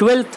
12th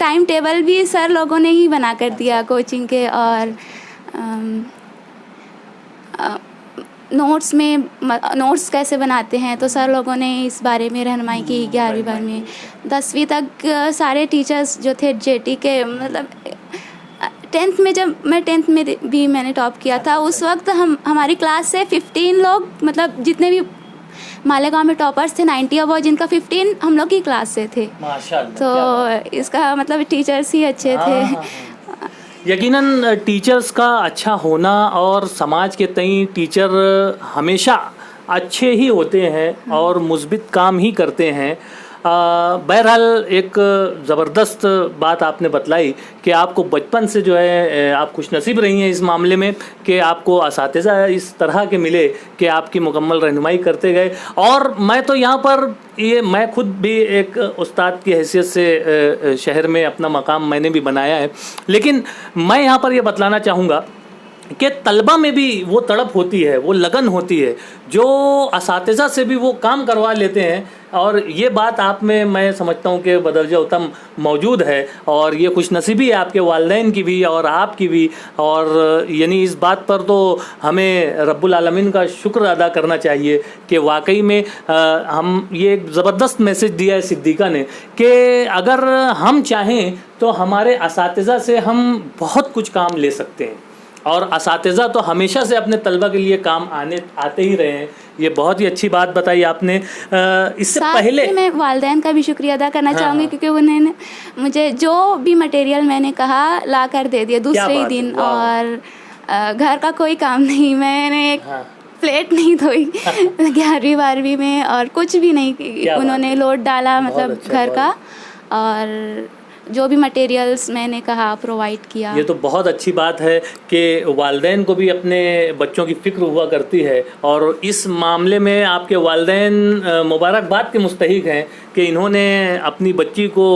time table بھی سر لوگوں نے ہی بنا کر دیا کوچنگ کے، اور نوٹس کیسے بناتے ہیں تو سر لوگوں نے اس بارے میں رہنمائی کی 11ویں بار میں. 10ویں تک سارے ٹیچرس جو تھے جے ٹی کے، مطلب 10th میں، جب میں 10th میں بھی میں نے ٹاپ کیا تھا، اس وقت ہماری کلاس سے 15 لوگ، مطلب جتنے بھی مالیگاؤں میں ٹاپرس تھے 90 ابو، جن کا 15 ہم لوگ کی کلاس سے تھے. تو اس کا مطلب ٹیچرس ہی اچھے تھے. یقیناً ٹیچرز کا اچھا ہونا اور سماج کے تئیں ٹیچر ہمیشہ اچھے ہی ہوتے ہیں اور مثبت کام ہی کرتے ہیں. بہرحال ایک زبردست بات آپ نے بتلائی کہ آپ کو بچپن سے جو ہے آپ خوش نصیب رہی ہیں اس معاملے میں کہ آپ کو اساتذہ اس طرح کے ملے کہ آپ کی مکمل رہنمائی کرتے گئے. اور میں تو یہاں پر میں خود بھی ایک استاد کی حیثیت سے شہر میں اپنا مقام میں نے بھی بنایا ہے، لیکن میں یہاں پر یہ بتلانا چاہوں گا کہ طلبہ میں بھی وہ تڑپ ہوتی ہے، وہ لگن ہوتی ہے جو اساتذہ سے بھی وہ کام کروا لیتے ہیں. اور یہ بات آپ میں سمجھتا ہوں کہ بدرجہ اتم موجود ہے، اور یہ خوش نصیبی ہے آپ کے والدین کی بھی اور آپ کی بھی. اور یعنی اس بات پر تو ہمیں رب العالمین کا شکر ادا کرنا چاہیے کہ واقعی میں ہم یہ ایک زبردست میسج دیا ہے صدیقہ نے کہ اگر ہم چاہیں تو ہمارے اساتذہ سے ہم بہت کچھ کام لے سکتے ہیں، اور اساتذہ تو ہمیشہ سے اپنے طلبہ کے لیے کام آتے ہی رہے ہیں. یہ بہت ہی اچھی بات بتائی آپ نے. اس سے پہلے میں والدین کا بھی شکریہ ادا کرنا چاہوں گی، کیونکہ انہوں نے مجھے جو بھی مٹیریل میں نے کہا لا کر دے دیا دوسرے ہی دن. اور گھر کا کوئی کام نہیں، میں نے ایک پلیٹ نہیں دھوئی 11ویں 12ویں میں، اور کچھ بھی نہیں انہوں نے لوڈ ڈالا مطلب گھر کا، اور جو بھی مٹیریلز میں نے کہا پرووائڈ کیا. یہ تو بہت اچھی بات ہے کہ والدین کو بھی اپنے بچوں کی فکر ہوا کرتی ہے، اور اس معاملے میں آپ کے والدین مبارکباد کے مستحق ہیں کہ انہوں نے اپنی بچی کو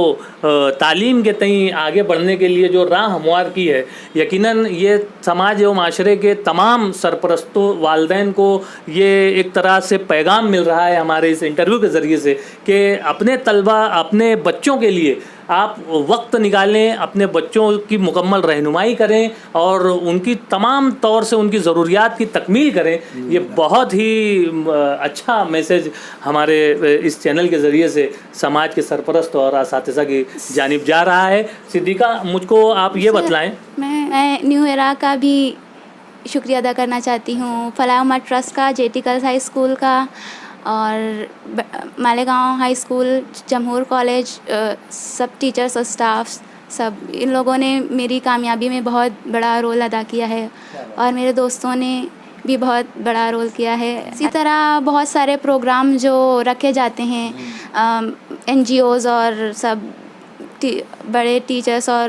تعلیم کے تئیں آگے بڑھنے کے لیے جو راہ ہموار کی ہے. یقیناً یہ سماج و معاشرے کے تمام سرپرستوں والدین کو یہ ایک طرح سے پیغام مل رہا ہے ہمارے اس انٹرویو کے ذریعے سے کہ اپنے طلبہ، اپنے بچوں کے لیے آپ وقت نکالیں، اپنے بچوں کی مکمل رہنمائی کریں اور ان کی تمام طور سے ان کی ضروریات کی تکمیل کریں. یہ بہت ہی اچھا میسج ہمارے اس چینل کے ذریعے سے سماج کے سرپرست اور اساتذہ کی جانب جا رہا ہے. صدیقہ، مجھ کو آپ یہ بتلائیں. میں نیو ایرا کا بھی شکریہ ادا کرنا چاہتی ہوں، فلاح عمر ٹرسٹ کا، J T girls high school کا، اور مالیگاؤں ہائی اسکول، جمہور کالج، سب ٹیچرس اور اسٹافس، سب ان لوگوں نے میری کامیابی میں بہت بڑا رول ادا کیا ہے، اور میرے دوستوں نے بھی بہت بڑا رول کیا ہے. اسی طرح بہت سارے پروگرام جو رکھے جاتے ہیں این جی اوز اور سب بڑے ٹیچرس، اور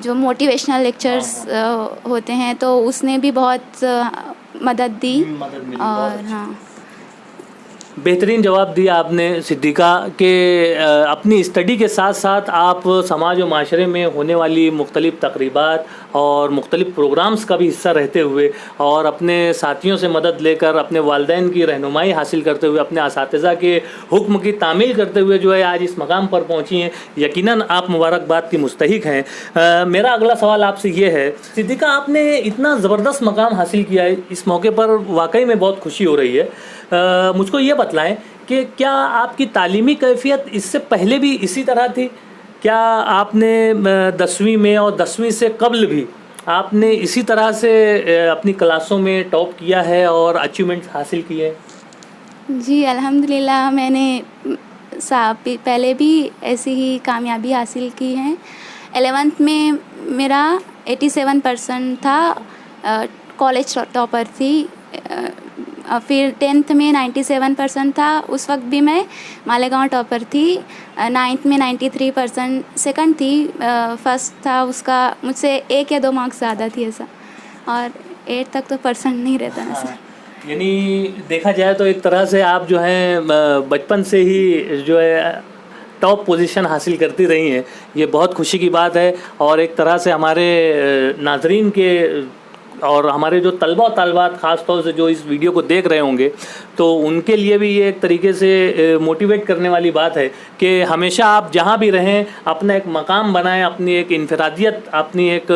جو موٹیویشنل لیکچرس ہوتے ہیں تو اس نے بھی بہت مدد دی. اور بہترین جواب دیا آپ نے صدیقہ کہ اپنی اسٹڈی کے ساتھ ساتھ آپ سماج و معاشرے میں ہونے والی مختلف تقریبات اور مختلف پروگرامز کا بھی حصہ رہتے ہوئے اور اپنے ساتھیوں سے مدد لے کر اپنے والدین کی رہنمائی حاصل کرتے ہوئے اپنے اساتذہ کے حکم کی تعمیل کرتے ہوئے جو ہے آج اس مقام پر پہنچی ہیں. یقیناً آپ مبارکباد کی مستحق ہیں. میرا اگلا سوال آپ سے یہ ہے صدیقہ، آپ نے اتنا زبردست مقام حاصل کیا ہے، اس موقع پر واقعی میں بہت خوشی ہو رہی ہے. مجھ کو یہ بتلائیں کہ کیا آپ کی تعلیمی کیفیت اس سے پہلے بھی اسی طرح تھی؟ کیا آپ نے 10ویں میں اور 10ویں سے قبل بھی آپ نے اسی طرح سے اپنی کلاسوں میں ٹاپ کیا ہے اور اچیومنٹ حاصل کیے؟ جی الحمدللہ، میں نے پہلے بھی ایسی ہی کامیابی حاصل کی ہیں. 11th میں میرا 87% تھا، کالج ٹاپر تھی. پھر 10th میں 97% تھا، اس وقت بھی میں مالیگاؤں ٹاپر تھی. 9th میں 93%، سیکنڈ تھی. فرسٹ تھا اس کا مجھ سے 1 یا 2 مارکس زیادہ تھی ایسا. اور 8 تک تو پرسنٹ نہیں رہتا ایسا. یعنی دیکھا جائے تو ایک طرح سے آپ جو ہیں بچپن سے ہی جو ہے ٹاپ پوزیشن حاصل کرتی رہی ہیں. یہ بہت خوشی کی بات ہے، اور ایک طرح سے ہمارے ناظرین کے اور ہمارے جو طلبہ و طالبات خاص طور سے جو اس ویڈیو کو دیکھ رہے ہوں گے تو ان کے لیے بھی یہ ایک طریقے سے موٹیویٹ کرنے والی بات ہے کہ ہمیشہ آپ جہاں بھی رہیں اپنا ایک مقام بنائیں, اپنی ایک انفرادیت, اپنی ایک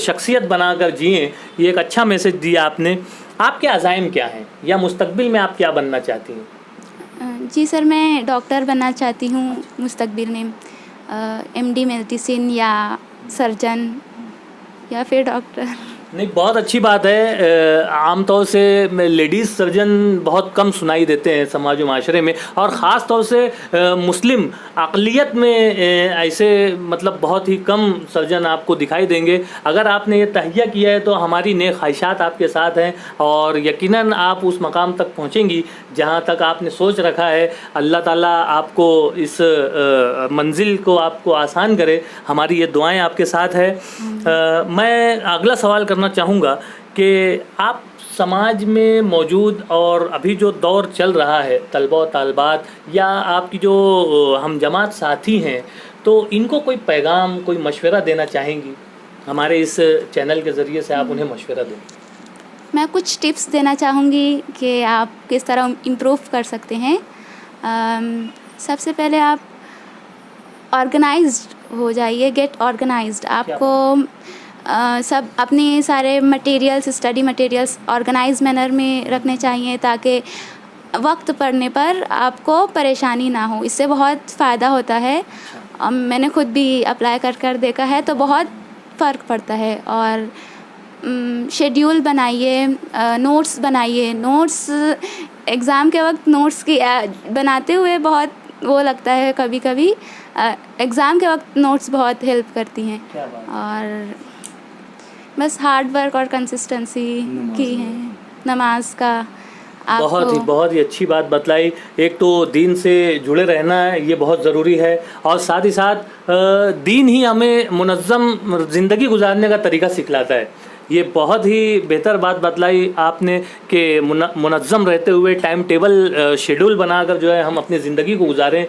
شخصیت بنا کر جئیں. یہ ایک اچھا میسج دیا آپ نے. آپ کے عزائم کیا ہیں یا مستقبل میں آپ کیا بننا چاہتی ہیں؟ جی سر, میں ڈاکٹر بننا چاہتی ہوں مستقبل میں, MD میڈیسن یا سرجن یا پھر ڈاکٹر. نہیں, بہت اچھی بات ہے. عام طور سے لیڈیز سرجن بہت کم سنائی دیتے ہیں سماج و معاشرے میں, اور خاص طور سے مسلم اقلیت میں ایسے مطلب بہت ہی کم سرجن آپ کو دکھائی دیں گے. اگر آپ نے یہ تہیہ کیا ہے تو ہماری نیک خواہشات آپ کے ساتھ ہیں, اور یقیناً آپ اس مقام تک پہنچیں گی جہاں تک آپ نے سوچ رکھا ہے. اللہ تعالیٰ آپ کو اس منزل کو آپ کو آسان کرے. ہماری یہ دعائیں آپ کے ساتھ ہے. میں اگلا سوال کرنا چاہوں گا کہ آپ سماج میں موجود اور ابھی جو دور چل رہا ہے, طلبہ و طالبات یا آپ کی جو ہم جماعت ساتھی ہیں, تو ان کو کوئی پیغام, کوئی مشورہ دینا چاہیں گی؟ ہمارے اس چینل کے ذریعے سے آپ انہیں مشورہ دیں. میں کچھ ٹپس دینا چاہوں گی کہ آپ کس طرح امپروو کر سکتے ہیں. سب سے پہلے آپ آرگنائزڈ ہو جائیے, گیٹ آرگنائزڈ. آپ کو سب اپنے سارے materials, study materials organise manner میں رکھنے چاہیے تاکہ وقت پڑنے پر آپ کو پریشانی نہ ہو. اس سے بہت فائدہ ہوتا ہے. میں نے خود بھی اپلائی کر دیکھا ہے تو بہت فرق پڑتا ہے. اور شیڈیول بنائیے, نوٹس بنائیے. نوٹس ایگزام کے وقت نوٹس کی بناتے ہوئے بہت وہ لگتا ہے, کبھی کبھی ایگزام کے وقت نوٹس بہت ہیلپ کرتی ہیں. اور بس ہارڈ ورک اور کنسسٹنسی کی ہے, نماز کا. بہت ہی اچھی بات بتلائی. ایک تو دین سے جڑے رہنا ہے, یہ بہت ضروری ہے, اور ساتھ ہی ساتھ دین ہی ہمیں منظم زندگی گزارنے کا طریقہ سکھلاتا ہے. یہ بہت ہی بہتر بات بتلائی آپ نے کہ منظم رہتے ہوئے ٹائم ٹیبل شیڈول بنا کر جو ہے ہم اپنی زندگی کو گزاریں.